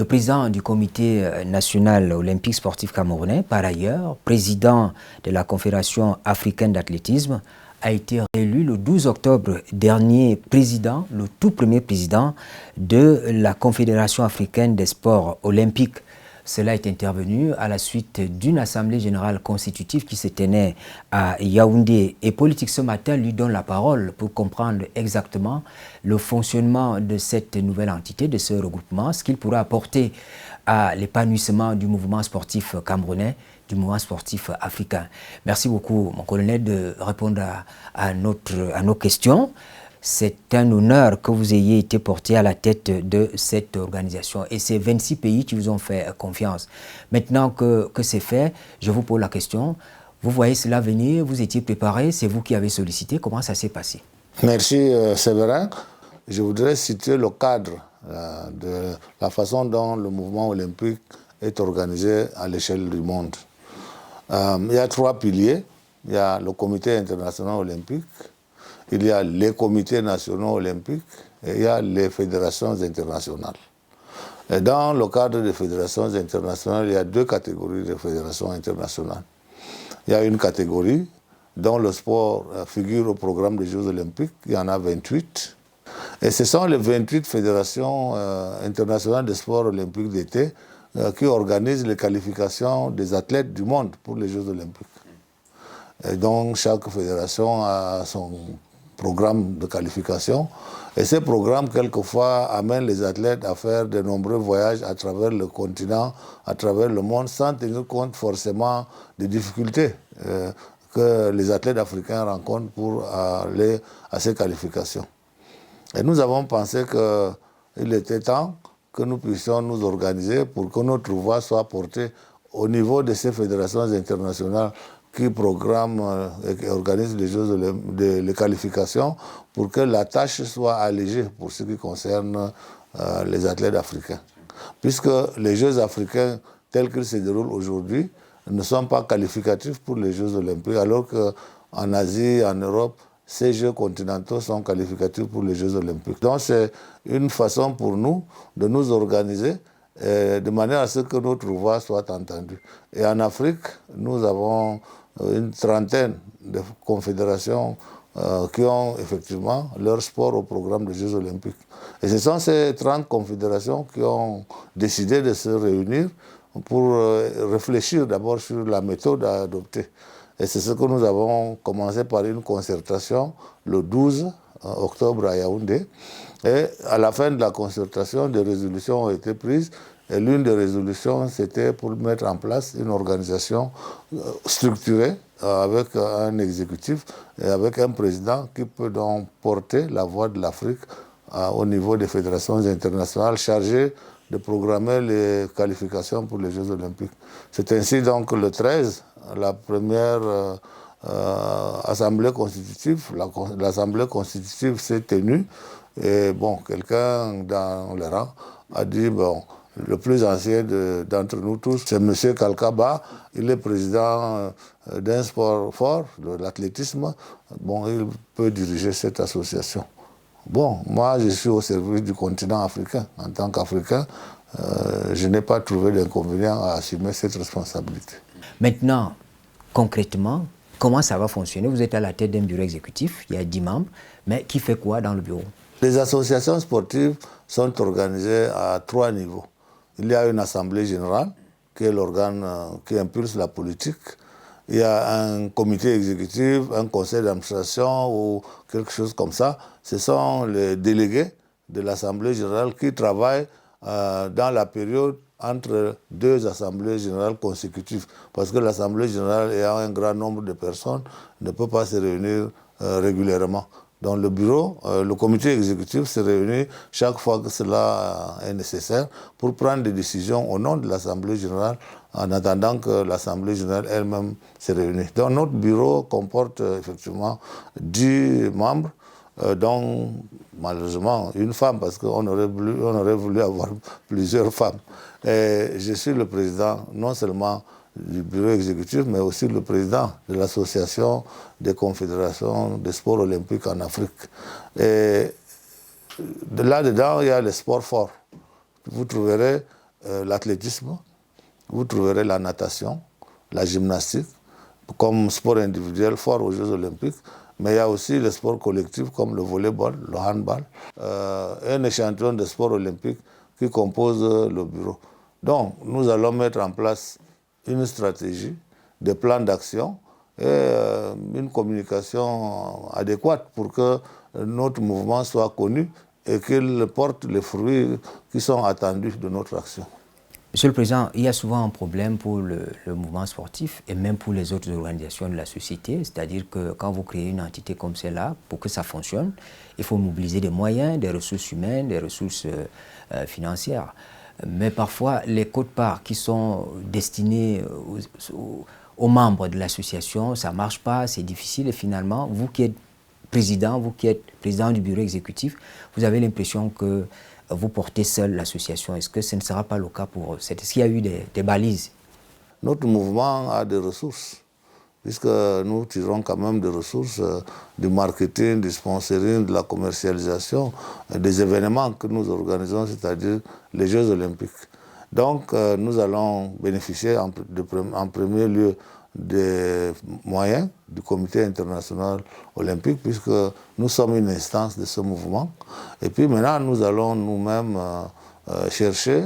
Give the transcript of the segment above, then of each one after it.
Le président du comité national olympique sportif camerounais, par ailleurs, président de la Confédération africaine d'athlétisme, a été réélu le 12 octobre dernier président, le tout premier président de la Confédération africaine des sports olympiques. Cela est intervenu à la suite d'une assemblée générale constitutive qui se tenait à Yaoundé. Et Politique ce matin lui donne la parole pour comprendre exactement le fonctionnement de cette nouvelle entité, de ce regroupement, ce qu'il pourrait apporter à l'épanouissement du mouvement sportif camerounais, du mouvement sportif africain. Merci beaucoup, mon colonel, de répondre à nos questions. C'est un honneur que vous ayez été porté à la tête de cette organisation. Et c'est 26 pays qui vous ont fait confiance. Maintenant que c'est fait, je vous pose la question. Vous voyez cela venir, vous étiez préparé, c'est vous qui avez sollicité. Comment ça s'est passé? Merci Séverin. Je voudrais situer le cadre de la façon dont le mouvement olympique est organisé à l'échelle du monde. Il y a 3 piliers. Il y a le comité international olympique, il y a les comités nationaux olympiques et il y a les fédérations internationales. Et dans le cadre des fédérations internationales, il y a 2 catégories de fédérations internationales. Il y a une catégorie dont le sport figure au programme des Jeux olympiques, il y en a 28. Et ce sont les 28 fédérations internationales de sport olympique d'été qui organisent les qualifications des athlètes du monde pour les Jeux olympiques. Et donc chaque fédération a son programme de qualification. Et ces programmes, quelquefois, amènent les athlètes à faire de nombreux voyages à travers le continent, à travers le monde, sans tenir compte forcément des difficultés que les athlètes africains rencontrent pour aller à ces qualifications. Et nous avons pensé qu'il était temps que nous puissions nous organiser pour que notre voix soit portée au niveau de ces fédérations internationales qui programment et organisent les Jeux les qualifications pour que la tâche soit allégée pour ce qui concerne les athlètes africains. Puisque les Jeux africains tels qu'ils se déroulent aujourd'hui ne sont pas qualificatifs pour les Jeux olympiques, alors qu'en Asie, en Europe, ces Jeux continentaux sont qualificatifs pour les Jeux olympiques. Donc c'est une façon pour nous de nous organiser de manière à ce que notre voix soit entendue. Et en Afrique, nous avons une trentaine de confédérations qui ont effectivement leur sport au programme des Jeux olympiques. Et ce sont ces 30 confédérations qui ont décidé de se réunir pour réfléchir d'abord sur la méthode à adopter. Et c'est ce que nous avons commencé par une concertation le 12 octobre à Yaoundé. Et à la fin de la concertation, des résolutions ont été prises. Et l'une des résolutions, c'était pour mettre en place une organisation structurée avec un exécutif et avec un président qui peut donc porter la voix de l'Afrique au niveau des fédérations internationales chargées de programmer les qualifications pour les Jeux olympiques. C'est ainsi donc que le 13, la première assemblée constitutive, l'assemblée constitutive s'est tenue et bon, quelqu'un dans les rangs a dit bon, le plus ancien d'entre nous tous, c'est M. Kalkaba. Il est président d'un sport fort, de l'athlétisme. Bon, il peut diriger cette association. Bon, moi, je suis au service du continent africain. En tant qu'Africain, je n'ai pas trouvé d'inconvénient à assumer cette responsabilité. Maintenant, concrètement, comment ça va fonctionner? Vous êtes à la tête d'un bureau exécutif, il y a 10 membres, mais qui fait quoi dans le bureau? Les associations sportives sont organisées à 3 niveaux. Il y a une assemblée générale, qui est l'organe qui impulse la politique. Il y a un comité exécutif, un conseil d'administration ou quelque chose comme ça. Ce sont les délégués de l'assemblée générale qui travaillent dans la période entre 2 assemblées générales consécutives. Parce que l'assemblée générale ayant un grand nombre de personnes ne peut pas se réunir régulièrement. Dans le bureau, le comité exécutif se réunit chaque fois que cela est nécessaire pour prendre des décisions au nom de l'Assemblée générale en attendant que l'Assemblée générale elle-même se réunisse. Donc notre bureau comporte effectivement 10 membres, dont malheureusement une femme, parce qu'on aurait voulu avoir plusieurs femmes. Et je suis le président non seulement du bureau exécutif, mais aussi le président de l'association des confédérations des sports olympiques en Afrique. Et là-dedans, il y a les sports forts. Vous trouverez l'athlétisme, vous trouverez la natation, la gymnastique, comme sport individuel fort aux Jeux Olympiques, mais il y a aussi les sports collectifs comme le volleyball, le handball, un échantillon de sports olympiques qui compose le bureau. Donc, nous allons mettre en place une stratégie, des plans d'action et une communication adéquate pour que notre mouvement soit connu et qu'il porte les fruits qui sont attendus de notre action. Monsieur le Président, il y a souvent un problème pour le mouvement sportif et même pour les autres organisations de la société, c'est-à-dire que quand vous créez une entité comme celle-là, pour que ça fonctionne, il faut mobiliser des moyens, des ressources humaines, des ressources financières. Mais parfois, les quotes-parts qui sont destinées aux membres de l'association, ça ne marche pas, c'est difficile et finalement, vous qui êtes président du bureau exécutif, vous avez l'impression que vous portez seul l'association. Est-ce que ce ne sera pas le cas pour... Est-ce qu'il y a eu des balises? Notre mouvement a des ressources, puisque nous tirons quand même des ressources du marketing, du sponsoring, de la commercialisation, des événements que nous organisons, c'est-à-dire les Jeux Olympiques. Donc nous allons bénéficier en premier lieu des moyens du Comité international olympique, puisque nous sommes une instance de ce mouvement. Et puis maintenant, nous allons nous-mêmes chercher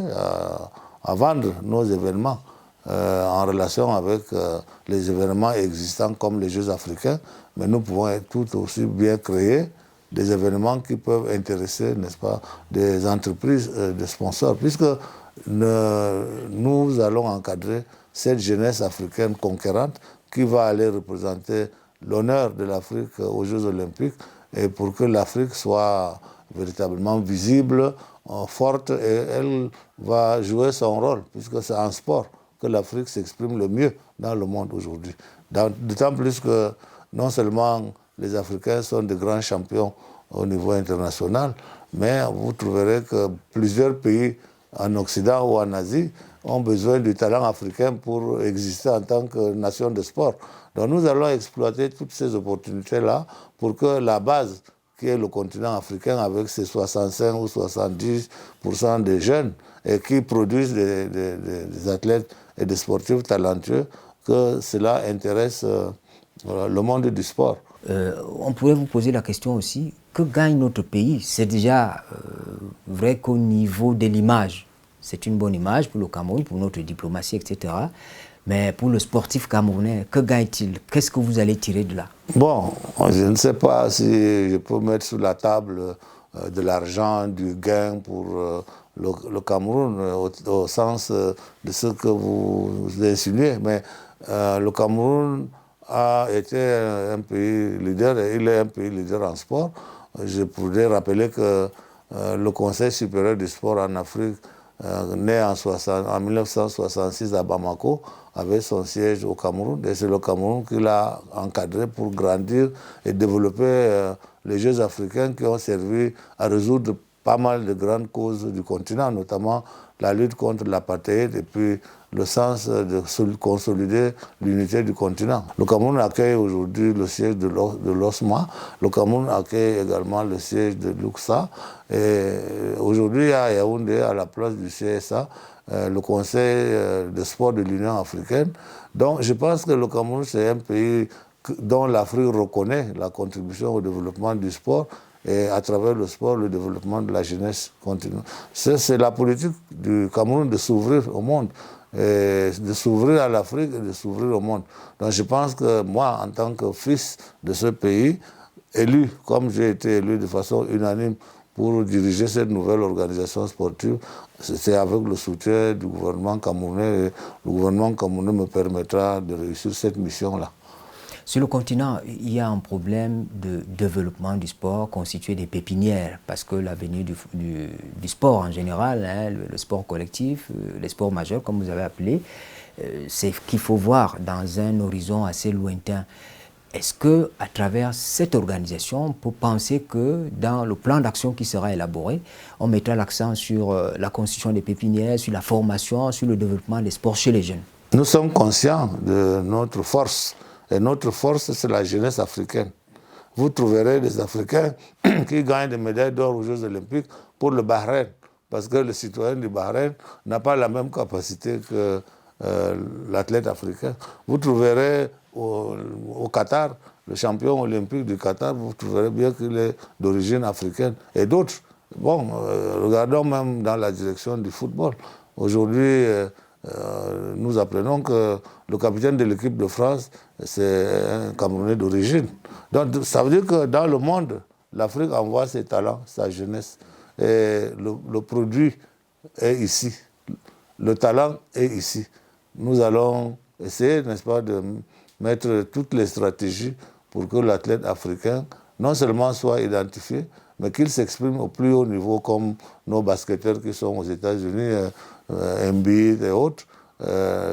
à vendre nos événements en relation avec les événements existants comme les Jeux africains, mais nous pouvons tout aussi bien créer des événements qui peuvent intéresser, n'est-ce pas, des entreprises, des sponsors, puisque nous allons encadrer cette jeunesse africaine conquérante qui va aller représenter l'honneur de l'Afrique aux Jeux Olympiques et pour que l'Afrique soit véritablement visible, forte, et elle va jouer son rôle, puisque c'est en sport que l'Afrique s'exprime le mieux dans le monde aujourd'hui. D'autant plus que non seulement les Africains sont de grands champions au niveau international, mais vous trouverez que plusieurs pays en Occident ou en Asie ont besoin du talent africain pour exister en tant que nation de sport. Donc nous allons exploiter toutes ces opportunités-là pour que la base, qui est le continent africain avec ses 65 ou 70% de jeunes et qui produisent des athlètes et des sportifs talentueux, que cela intéresse le monde du sport. On pourrait vous poser la question aussi, que gagne notre pays? C'est déjà vrai qu'au niveau de l'image, c'est une bonne image pour le Cameroun, pour notre diplomatie, etc. Mais pour le sportif camerounais, que gagne-t-il? Qu'est-ce que vous allez tirer de là? Bon, je ne sais pas si je peux mettre sur la table de l'argent, du gain pour le Cameroun, au sens de ce que vous insinuez. Mais le Cameroun a été un pays leader, et il est un pays leader en sport. Je pourrais rappeler que le Conseil supérieur du sport en Afrique, né en 1966 à Bamako, avait son siège au Cameroun. Et c'est le Cameroun qui l'a encadré pour grandir et développer les Jeux africains qui ont servi à résoudre pas mal de grandes causes du continent, notamment la lutte contre l'apartheid et puis le sens de consolider l'unité du continent. Le Cameroun accueille aujourd'hui le siège de l'OSMA, le Cameroun accueille également le siège de l'UCSA, et aujourd'hui à Yaoundé, à la place du CSA, le Conseil de sport de l'Union africaine. Donc je pense que le Cameroun, c'est un pays dont l'Afrique reconnaît la contribution au développement du sport, et à travers le sport, le développement de la jeunesse continue. C'est la politique du Cameroun de s'ouvrir au monde, et de s'ouvrir à l'Afrique et de s'ouvrir au monde. Donc je pense que moi, en tant que fils de ce pays, élu, comme j'ai été élu de façon unanime pour diriger cette nouvelle organisation sportive, c'est avec le soutien du gouvernement camerounais, et le gouvernement camerounais me permettra de réussir cette mission-là. Sur le continent, il y a un problème de développement du sport constitué des pépinières, parce que l'avenir du sport en général, hein, le sport collectif, les sports majeurs comme vous avez appelé, c'est qu'il faut voir dans un horizon assez lointain. Est-ce qu'à travers cette organisation, on peut penser que dans le plan d'action qui sera élaboré, on mettra l'accent sur la constitution des pépinières, sur la formation, sur le développement des sports chez les jeunes? Nous sommes conscients de notre force. Et notre force, c'est la jeunesse africaine. Vous trouverez des Africains qui gagnent des médailles d'or aux Jeux Olympiques pour le Bahreïn, parce que le citoyen du Bahreïn n'a pas la même capacité que l'athlète africain. Vous trouverez au Qatar, le champion olympique du Qatar, vous trouverez bien qu'il est d'origine africaine et d'autres. Bon, regardons même dans la direction du football. Aujourd'hui, nous apprenons que le capitaine de l'équipe de France, c'est un Camerounais d'origine. Donc ça veut dire que dans le monde, l'Afrique envoie ses talents, sa jeunesse. Et le produit est ici. Le talent est ici. Nous allons essayer, n'est-ce pas, de mettre toutes les stratégies pour que l'athlète africain, non seulement soit identifié, mais qu'il s'exprime au plus haut niveau, comme nos basketteurs qui sont aux États-Unis, Embiid et autres.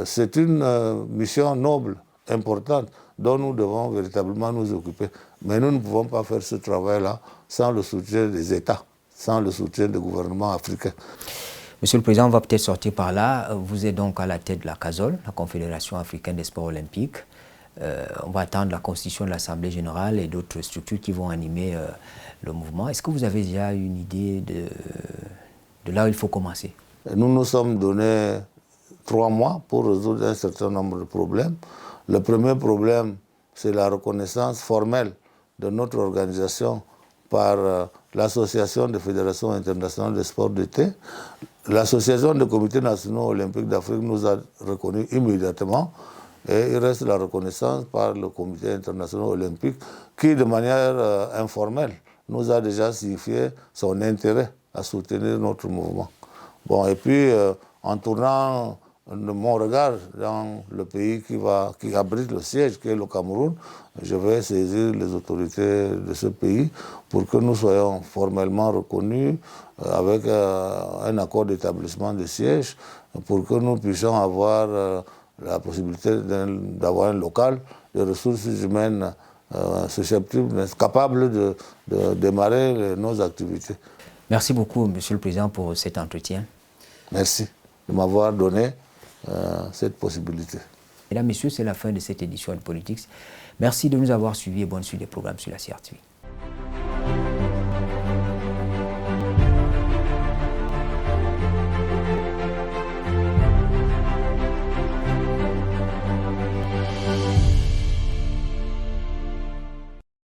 C'est une mission noble, importante, dont nous devons véritablement nous occuper. Mais nous ne pouvons pas faire ce travail-là sans le soutien des États, sans le soutien des gouvernements africains. Monsieur le Président, on va peut-être sortir par là. Vous êtes donc à la tête de la CASOL, la Confédération africaine des sports olympiques. On va attendre la constitution de l'Assemblée générale et d'autres structures qui vont animer le mouvement. Est-ce que vous avez déjà une idée de là où il faut commencer? Nous nous sommes donné 3 mois pour résoudre un certain nombre de problèmes. Le premier problème, c'est la reconnaissance formelle de notre organisation par l'Association des fédérations internationales de sport d'été. L'Association des comités nationaux olympiques d'Afrique nous a reconnus immédiatement et il reste la reconnaissance par le comité international olympique qui, de manière informelle, nous a déjà signifié son intérêt à soutenir notre mouvement. Bon, et puis, en tournant mon regard dans le pays qui abrite le siège, qui est le Cameroun, je vais saisir les autorités de ce pays pour que nous soyons formellement reconnus avec un accord d'établissement de siège, pour que nous puissions avoir la possibilité d'avoir un local de ressources humaines susceptibles, capables de démarrer nos activités. Merci beaucoup, Monsieur le Président, pour cet entretien. Merci de m'avoir donné cette possibilité. Mesdames, Messieurs, c'est la fin de cette édition de Politics. Merci de nous avoir suivis et bonne suite des programmes sur la CRTV.